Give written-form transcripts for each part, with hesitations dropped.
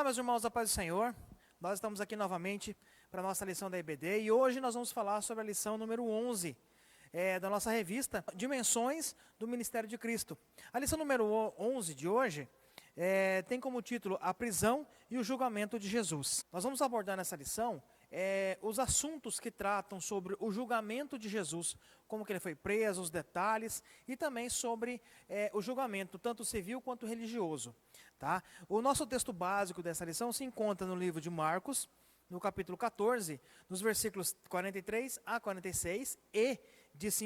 meus irmãos, a paz do Senhor. Nós estamos aqui novamente para a nossa lição da EBD e hoje nós vamos falar sobre a lição número 11 da nossa revista Dimensões do Ministério de Cristo. A lição número 11 de hoje tem como título A Prisão e o Julgamento de Jesus. Nós vamos abordar nessa lição os assuntos que tratam sobre o julgamento de Jesus, como que ele foi preso, os detalhes, e também sobre o julgamento, tanto civil quanto religioso. Tá? O nosso texto básico dessa lição se encontra no livro de Marcos, no capítulo 14, nos versículos 43 a 46, e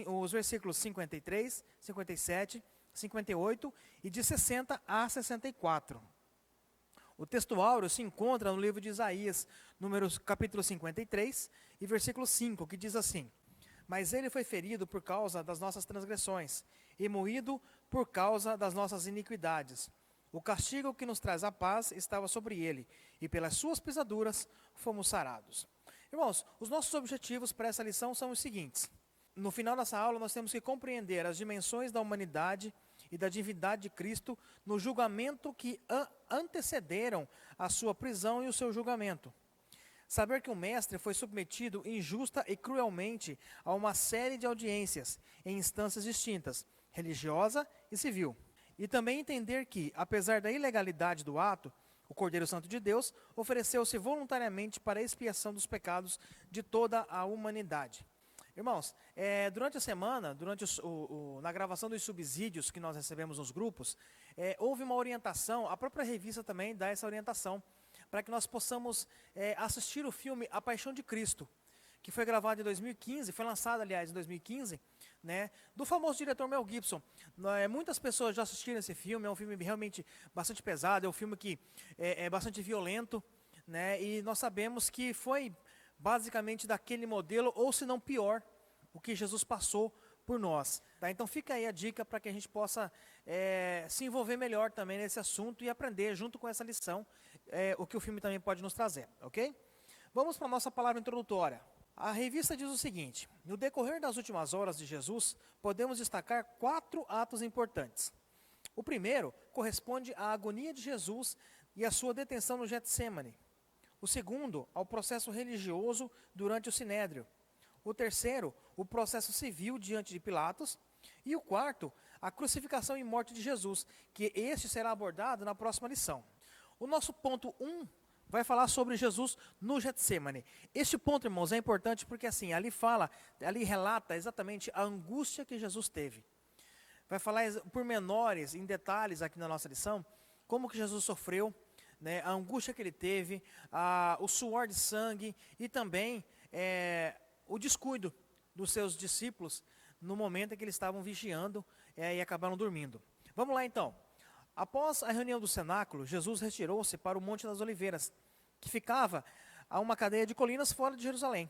os versículos 53, 57, 58 e de 60 a 64. O texto áureo se encontra no livro de Isaías, capítulo 53 e versículo 5, que diz assim: Mas ele foi ferido por causa das nossas transgressões e moído por causa das nossas iniquidades. O castigo que nos traz a paz estava sobre ele, e pelas suas pisaduras fomos sarados. Irmãos, os nossos objetivos para essa lição são os seguintes. No final dessa aula, nós temos que compreender as dimensões da humanidade e da divindade de Cristo no julgamento que antecederam a sua prisão e o seu julgamento. Saber que o Mestre foi submetido injusta e cruelmente a uma série de audiências em instâncias distintas, religiosa e civil. E também entender que, apesar da ilegalidade do ato, o Cordeiro Santo de Deus ofereceu-se voluntariamente para a expiação dos pecados de toda a humanidade. Irmãos, durante a semana, na gravação dos subsídios que nós recebemos nos grupos, houve uma orientação, a própria revista também dá essa orientação, para que nós possamos assistir o filme A Paixão de Cristo, que foi gravado em 2015, foi lançado, aliás, em 2015, né, do famoso diretor Mel Gibson. Muitas pessoas já assistiram esse filme, é um filme realmente bastante pesado, é um filme que é bastante violento, né, e nós sabemos que foi basicamente daquele modelo, ou se não pior, o que Jesus passou por nós. Tá? Então fica aí a dica para que a gente possa se envolver melhor também nesse assunto e aprender junto com essa lição o que o filme também pode nos trazer, ok? Vamos para a nossa palavra introdutória. A revista diz o seguinte: no decorrer das últimas horas de Jesus, podemos destacar 4 atos importantes. O primeiro corresponde à agonia de Jesus e à sua detenção no Getsêmani. O segundo, ao processo religioso durante o Sinédrio. O terceiro, o processo civil diante de Pilatos. E o quarto, a crucificação e morte de Jesus, que este será abordado na próxima lição. O nosso ponto 1 vai falar sobre Jesus no Getsêmani. Este ponto, irmãos, é importante porque assim, ali relata exatamente a angústia que Jesus teve. Vai falar pormenores, em detalhes aqui na nossa lição, como que Jesus sofreu, né, a angústia que ele teve, o suor de sangue e também o descuido dos seus discípulos no momento em que eles estavam vigiando e acabaram dormindo. Vamos lá então. Após a reunião do cenáculo, Jesus retirou-se para o Monte das Oliveiras, que ficava a uma cadeia de colinas fora de Jerusalém.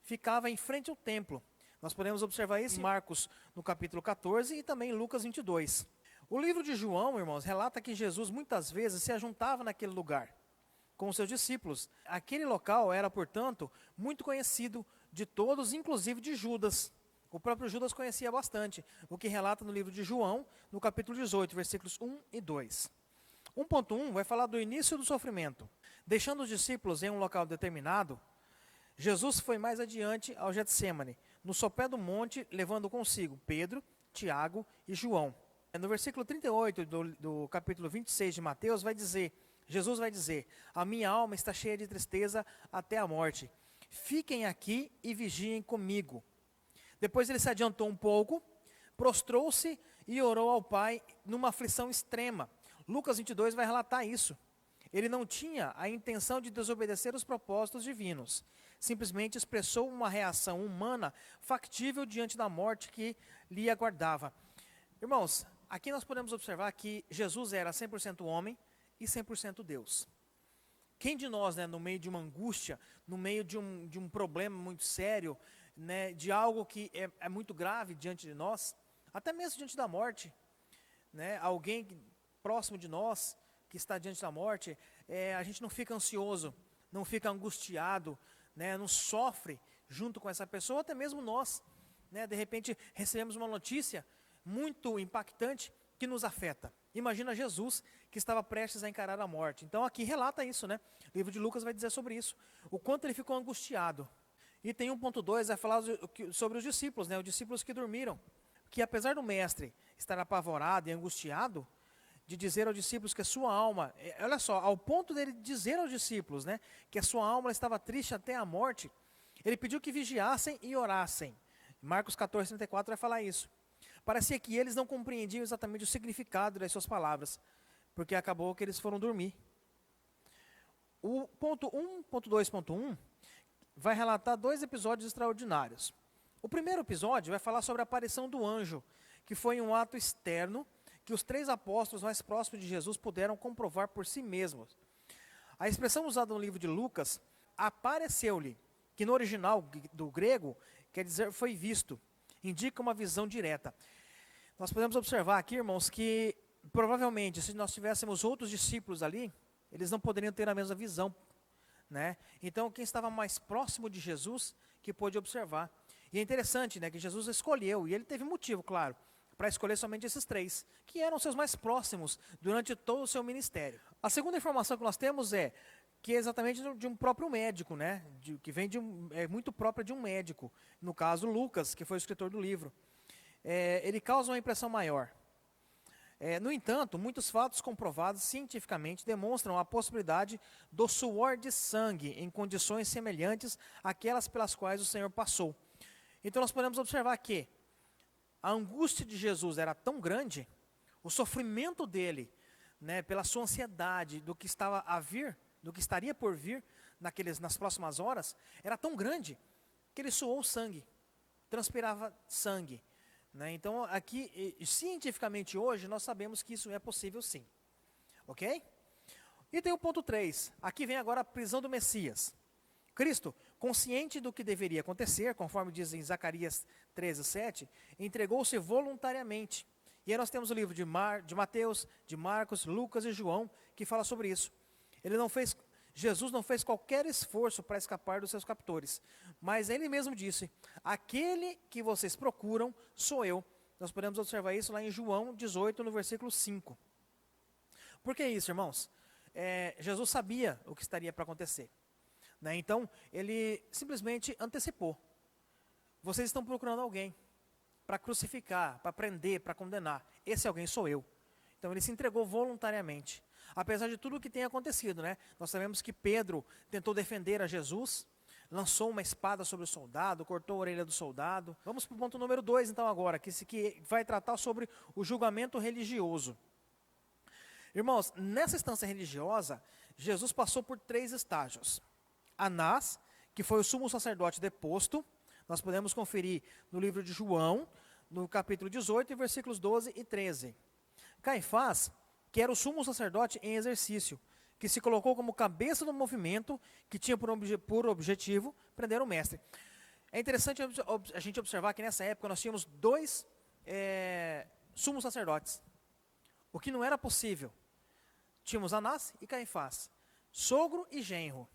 Ficava em frente ao templo. Nós podemos observar isso em Marcos, no capítulo 14, e também em Lucas 22. O livro de João, irmãos, relata que Jesus muitas vezes se ajuntava naquele lugar com os seus discípulos. Aquele local era, portanto, muito conhecido de todos, inclusive de Judas. O próprio Judas conhecia bastante, o que relata no livro de João, no capítulo 18, versículos 1 e 2. 1.1 vai falar do início do sofrimento. Deixando os discípulos em um local determinado, Jesus foi mais adiante ao Getsêmani, no sopé do monte, levando consigo Pedro, Tiago e João. No versículo 38 do capítulo 26 de Mateus, Jesus vai dizer: a minha alma está cheia de tristeza até a morte. Fiquem aqui e vigiem comigo. Depois ele se adiantou um pouco, prostrou-se e orou ao Pai numa aflição extrema. Lucas 22 vai relatar isso. Ele não tinha a intenção de desobedecer os propósitos divinos. Simplesmente expressou uma reação humana factível diante da morte que lhe aguardava. Irmãos, aqui nós podemos observar que Jesus era 100% homem e 100% Deus. Quem de nós, né, no meio de uma angústia, no meio de um problema muito sério, né, de algo que é muito grave diante de nós, até mesmo diante da morte, né, alguém próximo de nós que está diante da morte, a gente não fica ansioso, não fica angustiado, né, não sofre junto com essa pessoa, até mesmo nós, né, de repente recebemos uma notícia muito impactante que nos afeta. Imagina Jesus, que que estava prestes a encarar a morte. Então aqui relata isso, né? O livro de Lucas vai dizer sobre isso, o quanto ele ficou angustiado. E tem 1.2, vai falar sobre os discípulos, né? Os discípulos que dormiram, que apesar do mestre estar apavorado e angustiado, de dizer aos discípulos que a sua alma, olha só, ao ponto dele dizer aos discípulos, né, que a sua alma estava triste até a morte, ele pediu que vigiassem e orassem. Marcos 14:34 vai falar isso. Parecia que eles não compreendiam exatamente o significado das suas palavras, porque acabou que eles foram dormir. O ponto 1.2.1 vai relatar 2 episódios extraordinários. O primeiro episódio vai falar sobre a aparição do anjo, que foi um ato externo que os 3 apóstolos mais próximos de Jesus puderam comprovar por si mesmos. A expressão usada no livro de Lucas, apareceu-lhe, que no original do grego, quer dizer foi visto, indica uma visão direta. Nós podemos observar aqui, irmãos, que provavelmente se nós tivéssemos outros discípulos ali, eles não poderiam ter a mesma visão, né? Então quem estava mais próximo de Jesus que pôde observar. E é interessante, né, que Jesus escolheu, e ele teve motivo, claro, para escolher somente esses 3, que eram seus mais próximos durante todo o seu ministério. A segunda informação que nós temos é que é exatamente de um próprio médico, né? Que vem é muito própria de um médico, no caso Lucas, que foi o escritor do livro. Ele causa uma impressão maior. No entanto, muitos fatos comprovados cientificamente demonstram a possibilidade do suor de sangue em condições semelhantes àquelas pelas quais o Senhor passou. Então nós podemos observar que a angústia de Jesus era tão grande, o sofrimento dele, né, pela sua ansiedade do que estava a vir, do que estaria por vir nas próximas horas, era tão grande que ele suou sangue, transpirava sangue. Né? Então, aqui, cientificamente hoje, nós sabemos que isso é possível sim. Ok? E tem o ponto 3. Aqui vem agora a prisão do Messias. Cristo, consciente do que deveria acontecer, conforme diz em Zacarias 13:7, entregou-se voluntariamente. E aí nós temos o livro de Mateus, de Marcos, Lucas e João, que fala sobre isso. Jesus não fez qualquer esforço para escapar dos seus captores, mas ele mesmo disse, aquele que vocês procuram sou eu. Nós podemos observar isso lá em João 18, no versículo 5. Por que isso, irmãos? Jesus sabia o que estaria para acontecer. Né? Então, ele simplesmente antecipou. Vocês estão procurando alguém para crucificar, para prender, para condenar. Esse alguém sou eu. Então, ele se entregou voluntariamente. Apesar de tudo o que tem acontecido, né? Nós sabemos que Pedro tentou defender a Jesus, lançou uma espada sobre o soldado, cortou a orelha do soldado. Vamos para o ponto número 2, então, agora, que vai tratar sobre o julgamento religioso. Irmãos, nessa instância religiosa, Jesus passou por 3 estágios. Anás, que foi o sumo sacerdote deposto, nós podemos conferir no livro de João, no capítulo 18, versículos 12 e 13. Caifás, que era o sumo sacerdote em exercício, que se colocou como cabeça do movimento, que tinha por objetivo prender o mestre. É interessante a gente observar que nessa época nós tínhamos 2 sumos sacerdotes, o que não era possível. Tínhamos Anás e Caifás, sogro e genro.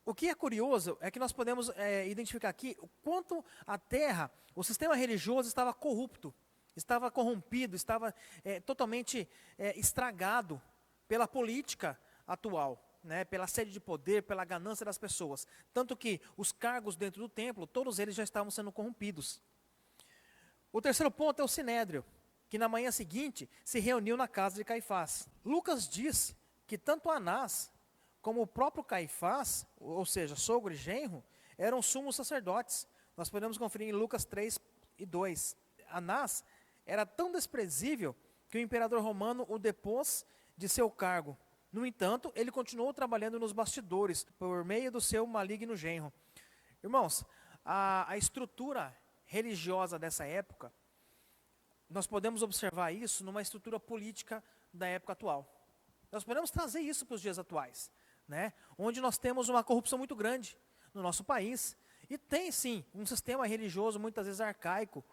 O que é curioso é que nós podemos identificar aqui o quanto a terra, o sistema religioso estava corrupto, estava corrompido, estava totalmente estragado pela política atual, né, pela sede de poder, pela ganância das pessoas. Tanto que os cargos dentro do templo, todos eles já estavam sendo corrompidos. O terceiro ponto é o Sinédrio, que na manhã seguinte se reuniu na casa de Caifás. Lucas diz que tanto Anás como o próprio Caifás, ou seja, sogro e genro, eram sumos sacerdotes. Nós podemos conferir em Lucas 3:2. Anás era tão desprezível que o imperador romano o depôs de seu cargo. No entanto, ele continuou trabalhando nos bastidores, por meio do seu maligno genro. Irmãos, a estrutura religiosa dessa época, nós podemos observar isso numa estrutura política da época atual. Nós podemos trazer isso para os dias atuais, né? Onde nós temos uma corrupção muito grande no nosso país. E tem sim um sistema religioso muitas vezes arcaico,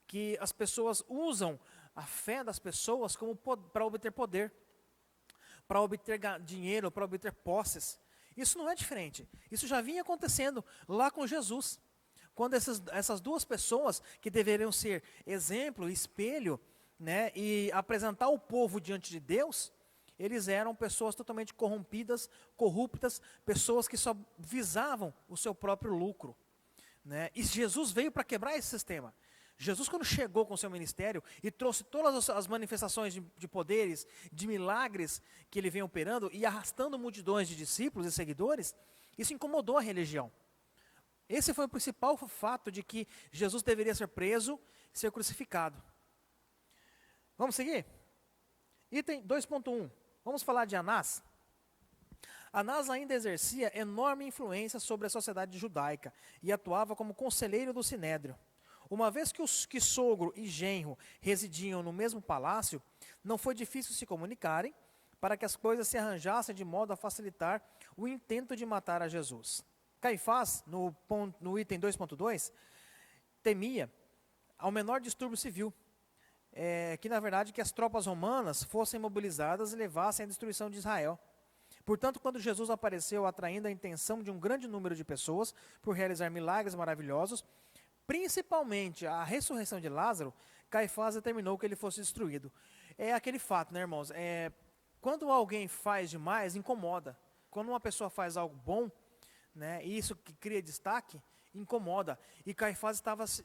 que as pessoas usam a fé das pessoas como para obter poder, para obter dinheiro, para obter posses. Isso não é diferente. Isso já vinha acontecendo lá com Jesus. Quando essas 2 pessoas que deveriam ser exemplo, espelho, né, e apresentar o povo diante de Deus, Eles eram pessoas totalmente corrompidas, corruptas, pessoas que só visavam o seu próprio lucro, né? E Jesus veio para quebrar esse sistema. Jesus, quando chegou com o seu ministério e trouxe todas as manifestações de poderes, de milagres que ele vem operando e arrastando multidões de discípulos e seguidores, isso incomodou a religião. Esse foi o principal fato de que Jesus deveria ser preso e ser crucificado. Vamos seguir? Item 2.1. Vamos falar de Anás. Anás ainda exercia enorme influência sobre a sociedade judaica e atuava como conselheiro do Sinédrio. Uma vez que sogro e genro residiam no mesmo palácio, não foi difícil se comunicarem para que as coisas se arranjassem de modo a facilitar o intento de matar a Jesus. Caifás, no item 2.2, temia ao menor distúrbio civil, que na verdade que as tropas romanas fossem mobilizadas e levassem à destruição de Israel. Portanto, quando Jesus apareceu atraindo a intenção de um grande número de pessoas por realizar milagres maravilhosos, principalmente a ressurreição de Lázaro, Caifás determinou que ele fosse destruído. É aquele fato, né, irmãos? Quando alguém faz demais, incomoda. Quando uma pessoa faz algo bom, né, e isso que cria destaque, incomoda. E Caifás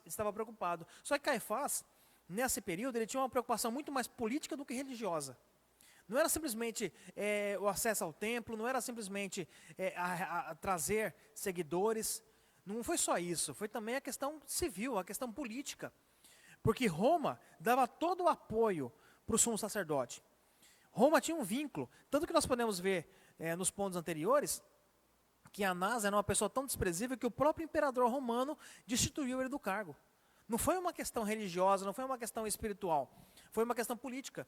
estava preocupado. Só que Caifás, nesse período, ele tinha uma preocupação muito mais política do que religiosa. Não era simplesmente o acesso ao templo, não era simplesmente a trazer seguidores. Não foi só isso, foi também a questão civil, a questão política. Porque Roma dava todo o apoio para o sumo sacerdote. Roma tinha um vínculo, tanto que nós podemos ver nos pontos anteriores, que Anás era uma pessoa tão desprezível que o próprio imperador romano destituiu ele do cargo. Não foi uma questão religiosa, não foi uma questão espiritual, foi uma questão política.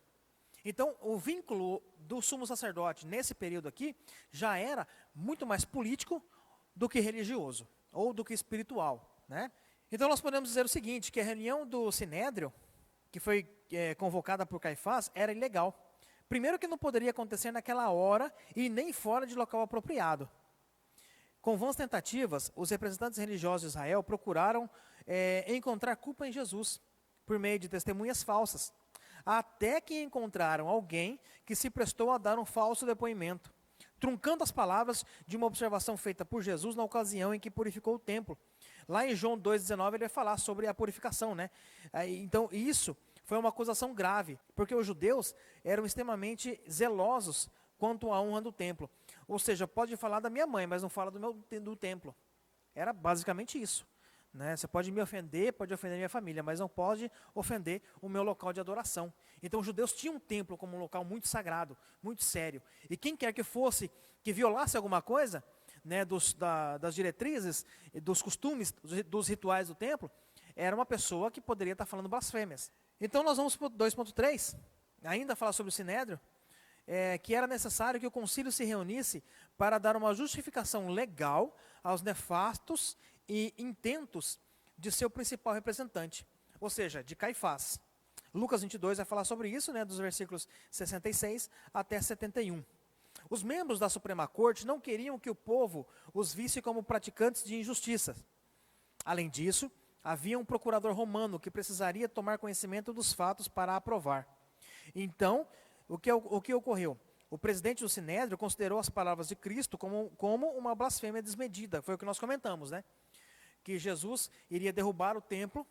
Então, o vínculo do sumo sacerdote nesse período aqui já era muito mais político do que religioso, ou do que espiritual, né? Então, nós podemos dizer o seguinte, que a reunião do Sinédrio, que foi convocada por Caifás, era ilegal. Primeiro que não poderia acontecer naquela hora e nem fora de local apropriado. Com vãs tentativas, os representantes religiosos de Israel procuraram encontrar culpa em Jesus, por meio de testemunhas falsas, até que encontraram alguém que se prestou a dar um falso depoimento, truncando as palavras de uma observação feita por Jesus na ocasião em que purificou o templo. Lá em João 2,19 ele vai falar sobre a purificação, né? Então isso foi uma acusação grave, porque os judeus eram extremamente zelosos quanto à honra do templo. Ou seja, pode falar da minha mãe, mas não fala do templo. Era basicamente isso, né? Você pode me ofender, pode ofender minha família, mas não pode ofender o meu local de adoração. Então os judeus tinham um templo como um local muito sagrado, muito sério. E quem quer que fosse, que violasse alguma coisa, né, das diretrizes, dos costumes, dos rituais do templo, era uma pessoa que poderia estar falando blasfêmias. Então nós vamos para o 2.3, ainda falar sobre o Sinédrio, que era necessário que o concílio se reunisse para dar uma justificação legal aos nefastos e intentos de seu principal representante, ou seja, de Caifás. Lucas 22 vai falar sobre isso, né, dos versículos 66 até 71. Os membros da Suprema Corte não queriam que o povo os visse como praticantes de injustiças. Além disso, havia um procurador romano que precisaria tomar conhecimento dos fatos para aprovar. Então, o que ocorreu? O presidente do Sinédrio considerou as palavras de Cristo como uma blasfêmia desmedida. Foi o que nós comentamos, né? Que Jesus iria derrubar o templo,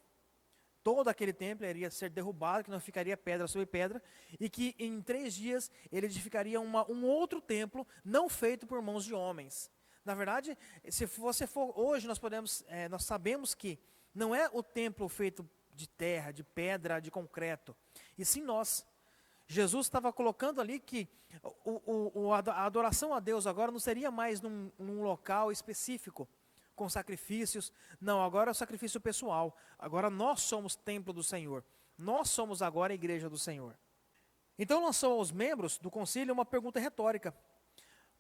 todo aquele templo iria ser derrubado, que não ficaria pedra sobre pedra, e que em 3 dias ele edificaria um outro templo, não feito por mãos de homens. Na verdade, se você for hoje, nós sabemos que não é o templo feito de terra, de pedra, de concreto, e sim nós. Jesus estava colocando ali que a adoração a Deus agora não seria mais num local específico, com sacrifícios. Não, agora é o sacrifício pessoal. Agora nós somos templo do Senhor. Nós somos agora a igreja do Senhor. Então lançou aos membros do concílio uma pergunta retórica.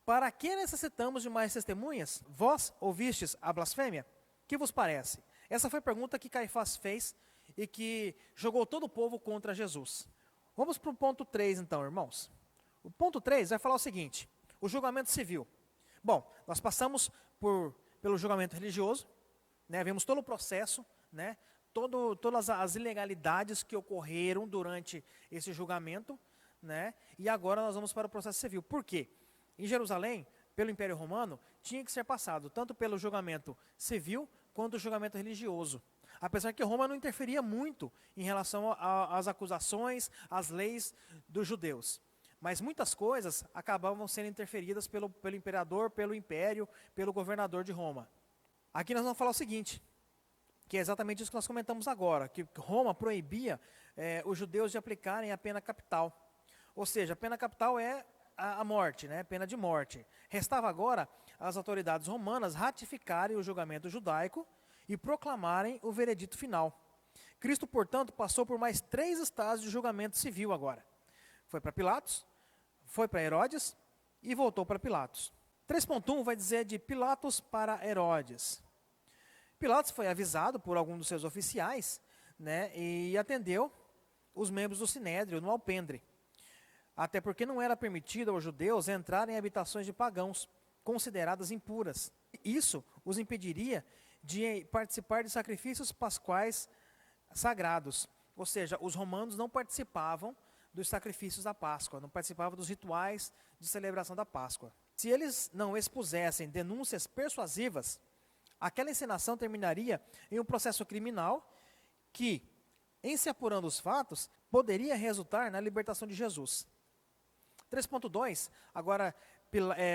Para que necessitamos de mais testemunhas? Vós ouvistes a blasfêmia? Que vos parece? Essa foi a pergunta que Caifás fez e que jogou todo o povo contra Jesus. Vamos para o ponto 3 então, irmãos. O ponto 3 vai falar o seguinte, o julgamento civil. Bom, nós passamos pelo julgamento religioso, né, vemos todo o processo, né, todas as ilegalidades que ocorreram durante esse julgamento, né? E agora nós vamos para o processo civil. Por quê? Em Jerusalém, pelo Império Romano, tinha que ser passado tanto pelo julgamento civil quanto o julgamento religioso. Apesar que Roma não interferia muito em relação às acusações, às leis dos judeus. Mas muitas coisas acabavam sendo interferidas pelo imperador, pelo império, pelo governador de Roma. Aqui nós vamos falar o seguinte, que é exatamente isso que nós comentamos agora, que Roma proibia os judeus de aplicarem a pena capital. Ou seja, a pena capital é a morte, né? Pena de morte. Restava agora às autoridades romanas ratificarem o julgamento judaico e proclamarem o veredito final. Cristo, portanto, passou por mais 3 estágios de julgamento civil agora. Foi para Pilatos, foi para Herodes e voltou para Pilatos. 3.1 vai dizer de Pilatos para Herodes. Pilatos foi avisado por algum dos seus oficiais, né, e atendeu os membros do Sinédrio no alpendre. Até porque não era permitido aos judeus entrarem em habitações de pagãos, consideradas impuras. Isso os impediria de participar de sacrifícios pascuais sagrados. Ou seja, os romanos não participavam dos sacrifícios da Páscoa, não participavam dos rituais de celebração da Páscoa. Se eles não expusessem denúncias persuasivas, aquela encenação terminaria em um processo criminal que, em se apurando os fatos, poderia resultar na libertação de Jesus. 3.2, agora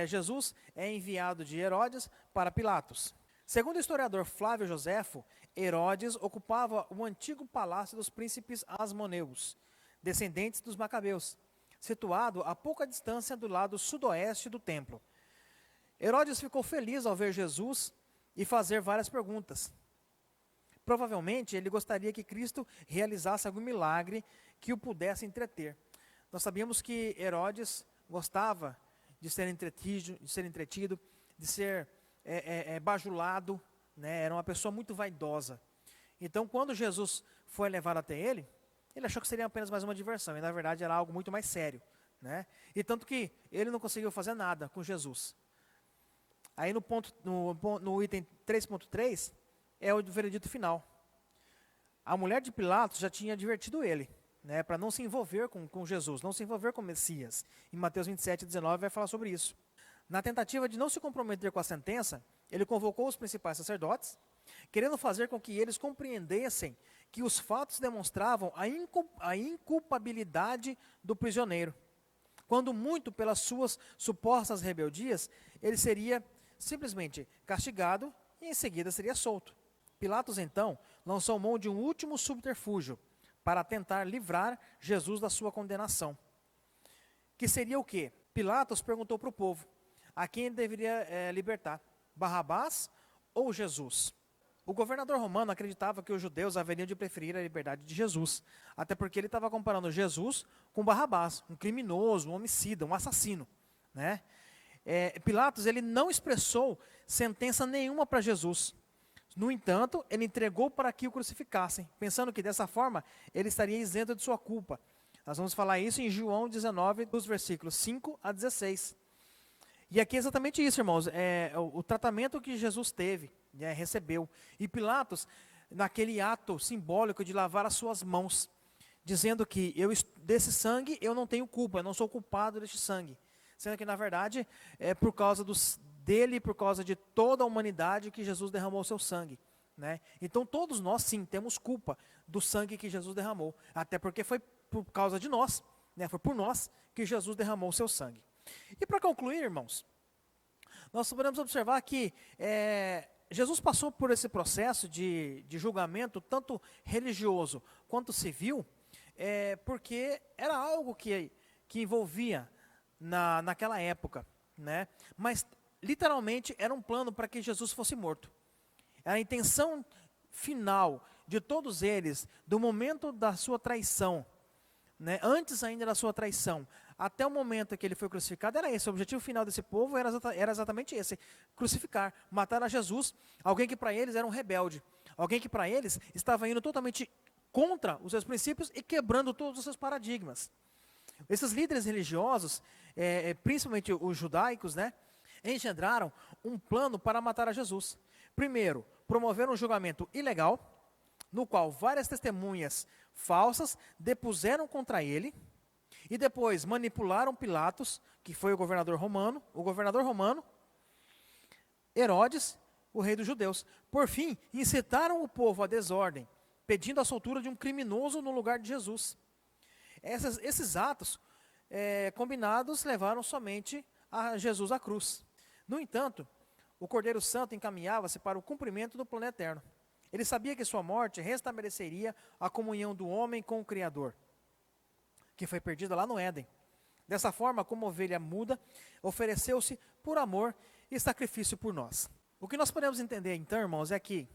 Jesus é enviado de Herodes para Pilatos. Segundo o historiador Flávio Joséfo, Herodes ocupava o antigo palácio dos príncipes asmoneus, descendentes dos macabeus, situado a pouca distância do lado sudoeste do templo. Herodes ficou feliz ao ver Jesus e fazer várias perguntas. Provavelmente ele gostaria que Cristo realizasse algum milagre que o pudesse entreter. Nós sabíamos que Herodes gostava de ser entretido, de ser bajulado, né? Era uma pessoa muito vaidosa. Então, quando Jesus foi levado até ele achou que seria apenas mais uma diversão, e na verdade era algo muito mais sério, né? E tanto que ele não conseguiu fazer nada com Jesus. Aí no item 3.3 é o veredito final. A mulher de Pilatos já tinha advertido ele, né, para não se envolver com Jesus, não se envolver com o Messias. Em Mateus 27:19 vai falar sobre isso. Na tentativa de não se comprometer com a sentença, ele convocou os principais sacerdotes, querendo fazer com que eles compreendessem que os fatos demonstravam a inculpabilidade do prisioneiro. Quando muito pelas suas supostas rebeldias, ele seria simplesmente castigado e em seguida seria solto. Pilatos então lançou mão de um último subterfúgio para tentar livrar Jesus da sua condenação. Que seria o quê? Pilatos perguntou para o povo a quem ele deveria libertar, Barrabás ou Jesus? O governador romano acreditava que os judeus haveriam de preferir a liberdade de Jesus, até porque ele estava comparando Jesus com Barrabás, um criminoso, um homicida, um assassino, né? Pilatos ele não expressou sentença nenhuma para Jesus. No entanto, ele entregou para que o crucificassem, pensando que dessa forma ele estaria isento de sua culpa. Nós vamos falar isso em João 19, dos versículos 5 a 16. E aqui é exatamente isso, irmãos, o tratamento que Jesus teve, né, recebeu. E Pilatos, naquele ato simbólico de lavar as suas mãos, dizendo que desse sangue eu não tenho culpa, eu não sou culpado deste sangue. Sendo que, na verdade, é por causa dele, por causa de toda a humanidade que Jesus derramou o seu sangue, né? Então, todos nós, sim, temos culpa do sangue que Jesus derramou. Até porque foi por causa de nós, né? Foi por nós que Jesus derramou o seu sangue. E para concluir, irmãos, nós podemos observar que Jesus passou por esse processo de julgamento, tanto religioso quanto civil, porque era algo que envolvia naquela época, né? Mas literalmente era um plano para que Jesus fosse morto. A intenção final de todos eles, do momento da sua traição, né, antes ainda da sua traição, até o momento em que ele foi crucificado, era esse. O objetivo final desse povo era exatamente esse: crucificar, matar a Jesus, alguém que para eles era um rebelde, alguém que para eles estava indo totalmente contra os seus princípios e quebrando todos os seus paradigmas. Esses líderes religiosos, principalmente os judaicos, né, engendraram um plano para matar a Jesus. Primeiro, promoveram um julgamento ilegal, no qual várias testemunhas falsas depuseram contra ele, E depois manipularam Pilatos, que foi o governador romano, Herodes, o rei dos judeus. Por fim, incitaram o povo à desordem, pedindo a soltura de um criminoso no lugar de Jesus. Esses atos combinados levaram somente a Jesus à cruz. No entanto, o Cordeiro Santo encaminhava-se para o cumprimento do plano eterno. Ele sabia que sua morte restabeleceria a comunhão do homem com o Criador, que foi perdida lá no Éden. Dessa forma, como ovelha muda, ofereceu-se por amor e sacrifício por nós. O que nós podemos entender, então, irmãos, é que,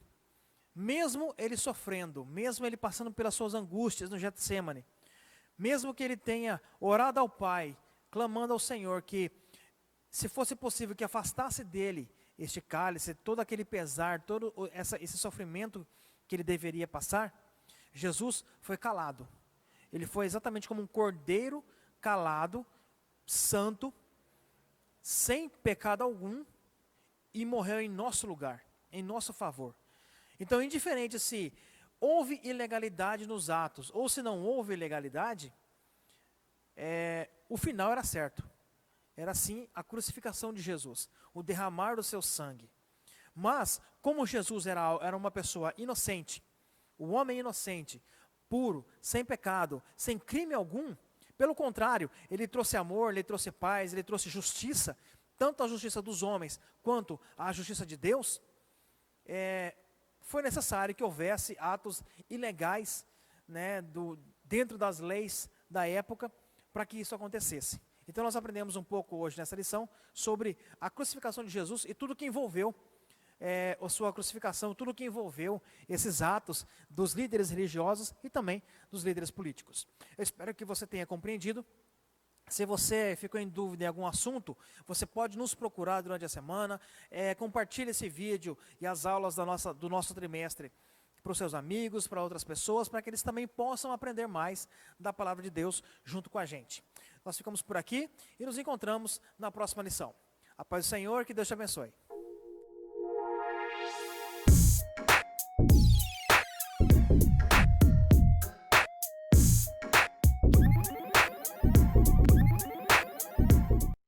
mesmo ele sofrendo, mesmo ele passando pelas suas angústias no Getsêmani, mesmo que ele tenha orado ao Pai, clamando ao Senhor que, se fosse possível, que afastasse dele este cálice, todo aquele pesar, todo esse sofrimento que ele deveria passar, Jesus foi calado. Ele foi exatamente como um cordeiro calado, santo, sem pecado algum, e morreu em nosso lugar, em nosso favor. Então, indiferente se houve ilegalidade nos atos, ou se não houve ilegalidade, o final era certo. Era sim a crucificação de Jesus, o derramar do seu sangue. Mas, como Jesus era uma pessoa inocente, o homem inocente, puro, sem pecado, sem crime algum, pelo contrário, ele trouxe amor, ele trouxe paz, ele trouxe justiça, tanto a justiça dos homens quanto a justiça de Deus, foi necessário que houvesse atos ilegais, né, dentro das leis da época, para que isso acontecesse. Então nós aprendemos um pouco hoje nessa lição sobre a crucificação de Jesus e tudo que envolveu a sua crucificação, tudo que envolveu esses atos dos líderes religiosos e também dos líderes políticos. Eu espero que você tenha compreendido. Se você ficou em dúvida em algum assunto, você pode nos procurar durante a semana, compartilhe esse vídeo e as aulas do nosso trimestre para os seus amigos, para outras pessoas, para que eles também possam aprender mais da palavra de Deus junto com a gente. Nós ficamos por aqui e nos encontramos na próxima lição. A paz do Senhor, que Deus te abençoe.